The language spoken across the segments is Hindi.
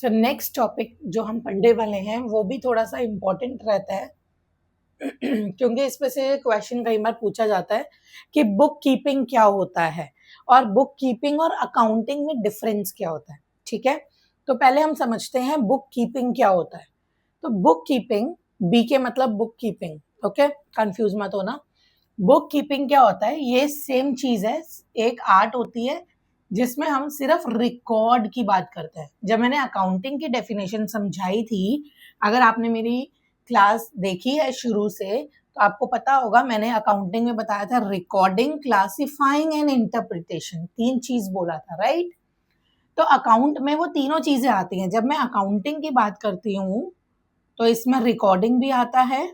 तो नेक्स्ट टॉपिक जो हम पढ़ने वाले हैं वो भी थोड़ा सा इम्पोर्टेंट रहता है क्योंकि इस पे से क्वेश्चन कई बार पूछा जाता है कि बुक कीपिंग क्या होता है और बुक कीपिंग और अकाउंटिंग में डिफरेंस क्या होता है। ठीक है, तो पहले हम समझते हैं बुक कीपिंग क्या होता है। तो बुक कीपिंग, बी के मतलब बुक कीपिंग, ओके, कंफ्यूज मत होना। बुक कीपिंग क्या होता है, ये सेम चीज है, एक आर्ट होती है जिसमें हम सिर्फ रिकॉर्ड की बात करते हैं। जब मैंने अकाउंटिंग की डेफिनेशन समझाई थी, अगर आपने मेरी क्लास देखी है शुरू से तो आपको पता होगा, मैंने अकाउंटिंग में बताया था रिकॉर्डिंग, क्लासिफाइंग एंड इंटरप्रिटेशन, तीन चीज बोला था, राइट। तो अकाउंट में वो तीनों चीजें आती हैं। जब मैं अकाउंटिंग की बात करती हूँ तो इसमें रिकॉर्डिंग भी आता है,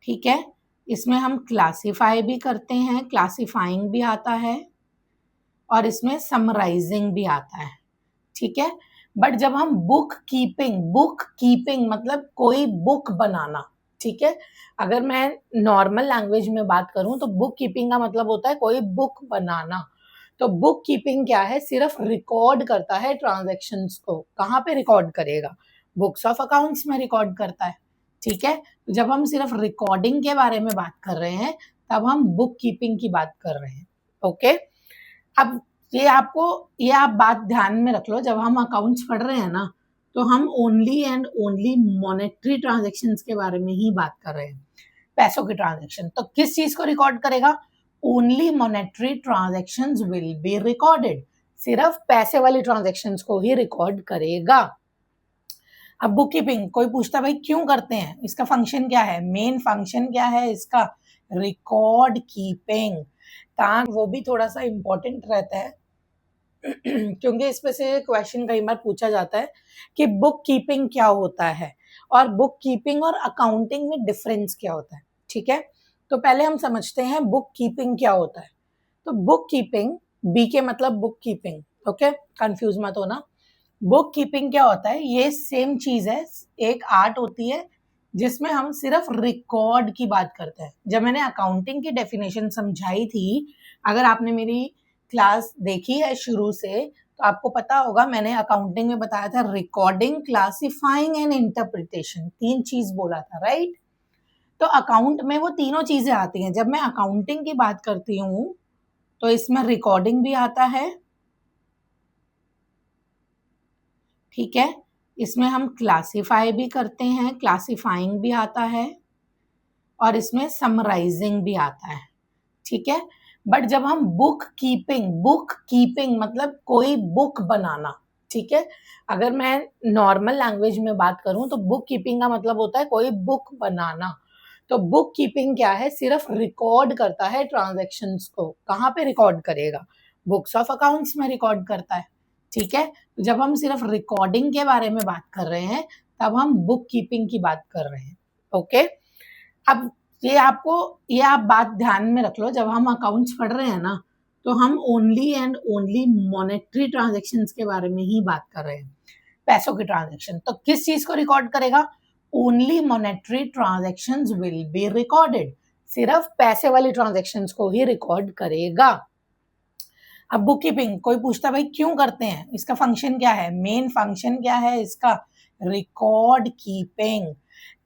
ठीक है, इसमें हम क्लासिफाई भी करते हैं, क्लासिफाइंग भी आता है, और इसमें समराइजिंग भी आता है, ठीक है। बट जब हम बुक कीपिंग मतलब कोई बुक बनाना, ठीक है, अगर मैं नॉर्मल लैंग्वेज में बात करूं तो बुक कीपिंग का मतलब होता है कोई बुक बनाना। तो बुक कीपिंग क्या है, सिर्फ रिकॉर्ड करता है ट्रांजैक्शंस को। कहाँ पे रिकॉर्ड करेगा, बुक्स ऑफ अकाउंट्स में रिकॉर्ड करता है, ठीक है। जब हम सिर्फ रिकॉर्डिंग के बारे में बात कर रहे हैं तब हम बुक कीपिंग की बात कर रहे हैं, ओके। अब ये आप बात ध्यान में रख लो, जब हम अकाउंट्स पढ़ रहे हैं ना तो हम only and only monetary transactions के बारे में ही बात कर रहे हैं, पैसों की ट्रांजैक्शन। तो किस चीज को रिकॉर्ड करेगा, only monetary transactions will be recorded, सिर्फ पैसे वाली ट्रांजैक्शंस को ही रिकॉर्ड करेगा। अब बुक कीपिंग कोई पूछता भाई क्यों करते हैं, इसका फंक्शन क्या है, मेन फंक्शन क्या है इसका, रिकॉर्ड कीपिंग। ताकि वो भी थोड़ा सा इम्पोर्टेंट रहता है क्योंकि इस पे से क्वेश्चन कई बार पूछा जाता है कि बुक कीपिंग क्या होता है और बुक कीपिंग और अकाउंटिंग में डिफरेंस क्या होता है, ठीक है। तो पहले हम समझते हैं बुक कीपिंग क्या होता है। तो बुक कीपिंग, बी के मतलब बुक कीपिंग, ओके, कंफ्यूज मत होना। बुक कीपिंग क्या होता है, ये सेम चीज है, एक आर्ट होती है जिसमें हम सिर्फ रिकॉर्ड की बात करते हैं। जब मैंने अकाउंटिंग की डेफिनेशन समझाई थी, अगर आपने मेरी क्लास देखी है शुरू से तो आपको पता होगा, मैंने अकाउंटिंग में बताया था रिकॉर्डिंग, क्लासिफाइंग एंड इंटरप्रिटेशन, तीन चीज बोला था, राइट। तो अकाउंट में वो तीनों चीजें आती हैं। जब मैं अकाउंटिंग की बात करती हूँ तो इसमें रिकॉर्डिंग भी आता है, ठीक है, इसमें हम क्लासिफाई भी करते हैं, क्लासिफाइंग भी आता है, और इसमें समराइजिंग भी आता है, ठीक है। बट जब हम बुक कीपिंग मतलब कोई बुक बनाना, ठीक है, अगर मैं नॉर्मल लैंग्वेज में बात करूं तो बुक कीपिंग का मतलब होता है कोई बुक बनाना। तो बुक कीपिंग क्या है, सिर्फ रिकॉर्ड करता है ट्रांजैक्शंस को। कहाँ पे रिकॉर्ड करेगा, बुक्स ऑफ अकाउंट्स में रिकॉर्ड करता है, ठीक है। जब हम सिर्फ रिकॉर्डिंग के बारे में बात कर रहे हैं तब हम बुक कीपिंग की बात कर रहे हैं, ओके। अब ये आप बात ध्यान में रख लो, जब हम अकाउंट्स पढ़ रहे हैं ना तो हम only and only monetary transactions के बारे में ही बात कर रहे हैं, पैसों की ट्रांजैक्शन। तो किस चीज को रिकॉर्ड करेगा, only monetary transactions will be recorded, सिर्फ पैसे वाली ट्रांजैक्शंस को ही रिकॉर्ड करेगा। अब बुक कीपिंग कोई पूछता भाई क्यों करते हैं, इसका फंक्शन क्या है, मेन फंक्शन क्या है इसका, रिकॉर्ड कीपिंग,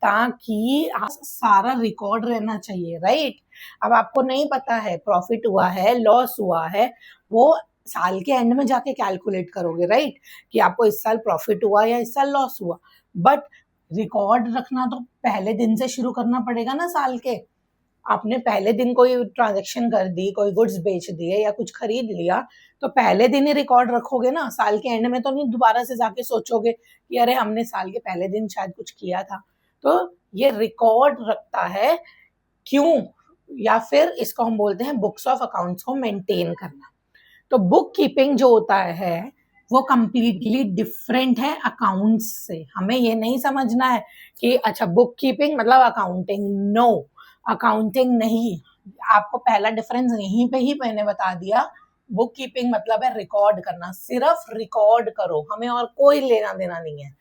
ताकि सारा रिकॉर्ड रहना चाहिए, राइट। अब आपको नहीं पता है प्रॉफिट हुआ है लॉस हुआ है, वो साल के एंड में जाके कैलकुलेट करोगे, राइट, कि आपको इस साल प्रॉफिट हुआ या इस साल लॉस हुआ। बट रिकॉर्ड रखना तो पहले दिन से शुरू करना पड़ेगा ना साल के। आपने पहले दिन कोई ट्रांजैक्शन कर दी, कोई गुड्स बेच दिए या कुछ खरीद लिया, तो पहले दिन ही रिकॉर्ड रखोगे ना, साल के एंड में तो नहीं दोबारा से जाके सोचोगे कि अरे हमने साल के पहले दिन शायद कुछ किया था। तो ये रिकॉर्ड रखता है, क्यों, या फिर इसको हम बोलते हैं बुक्स ऑफ अकाउंट्स को मेंटेन करना। तो बुक कीपिंग जो होता है वो कंप्लीटली डिफरेंट है अकाउंट्स से। हमें ये नहीं समझना है कि अच्छा बुक कीपिंग मतलब अकाउंटिंग, नो, अकाउंटिंग नहीं। आपको पहला डिफरेंस यहीं पे ही मैंने बता दिया। बुक कीपिंग मतलब है रिकॉर्ड करना, सिर्फ रिकॉर्ड करो, हमें और कोई लेना देना नहीं है।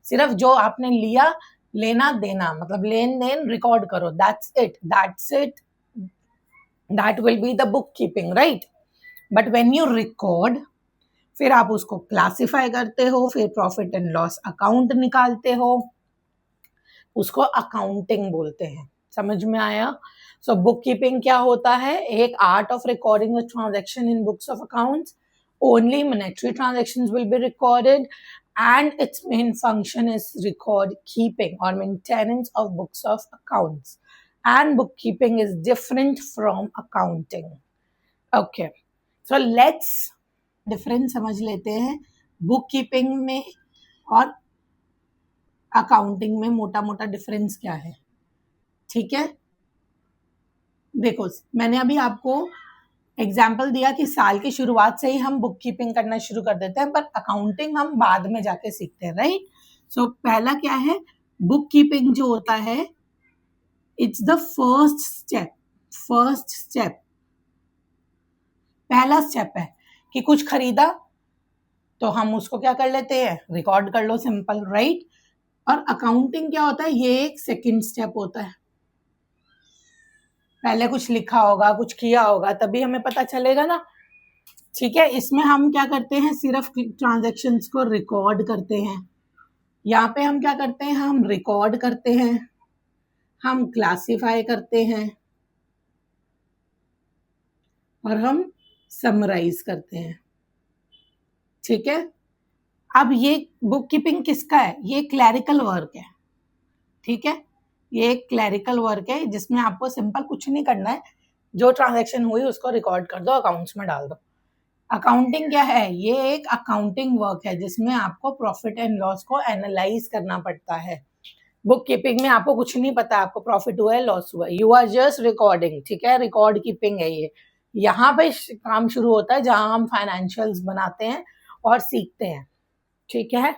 सिर्फ जो आपने लिया, लेना देना मतलब लेन देन रिकॉर्ड करो, that's it, that will be the book keeping, right. But when you record, फिर आप उसको क्लासिफाई करते हो, फिर प्रॉफिट एंड लॉस अकाउंट निकालते हो, उसको अकाउंटिंग बोलते हैं। समझ में आया? सो बुक कीपिंग क्या होता है? एक art of recording the transaction in books of accounts. Only monetary transactions will be recorded, and its main function is record keeping or maintenance of books of accounts. And bookkeeping is different from accounting. Okay, so let's difference समझ लेते हैं बुक कीपिंग में और अकाउंटिंग में. मोटा मोटा डिफरेंस क्या है? ठीक है, देखो मैंने अभी आपको एग्जाम्पल दिया कि साल की शुरुआत से ही हम बुक कीपिंग करना शुरू कर देते हैं, पर अकाउंटिंग हम बाद में जाके सीखते हैं, राइट? सो पहला क्या है? बुक कीपिंग जो होता है, इट्स द फर्स्ट स्टेप. पहला स्टेप है कि कुछ खरीदा तो हम उसको क्या कर लेते हैं? रिकॉर्ड कर लो, सिंपल, राइट? और अकाउंटिंग क्या होता है? ये एक सेकंड स्टेप होता है. पहले कुछ लिखा होगा, कुछ किया होगा, तभी हमें पता चलेगा ना. ठीक है, इसमें हम क्या करते हैं? सिर्फ ट्रांजैक्शंस को रिकॉर्ड करते हैं. यहाँ पे हम क्या करते हैं? हम रिकॉर्ड करते हैं, हम क्लासिफाई करते हैं और हम समराइज करते हैं. ठीक है, अब ये बुक कीपिंग किसका है? ये क्लैरिकल वर्क है. ठीक है, ये एक क्लैरिकल वर्क है जिसमें आपको सिंपल कुछ नहीं करना है, जो ट्रांजैक्शन हुई उसको रिकॉर्ड कर दो, अकाउंट्स में डाल दो. अकाउंटिंग क्या है? ये एक अकाउंटिंग वर्क है जिसमें आपको प्रॉफिट एंड लॉस को एनालाइज करना पड़ता है. बुक कीपिंग में आपको कुछ नहीं पता, आपको प्रॉफिट हुआ है, लॉस हुआ है, यू आर जस्ट रिकॉर्डिंग. ठीक है, रिकॉर्ड कीपिंग है ये. यहाँ पे काम शुरू होता है जहां हम फाइनेंशियल्स बनाते हैं और सीखते हैं. ठीक है.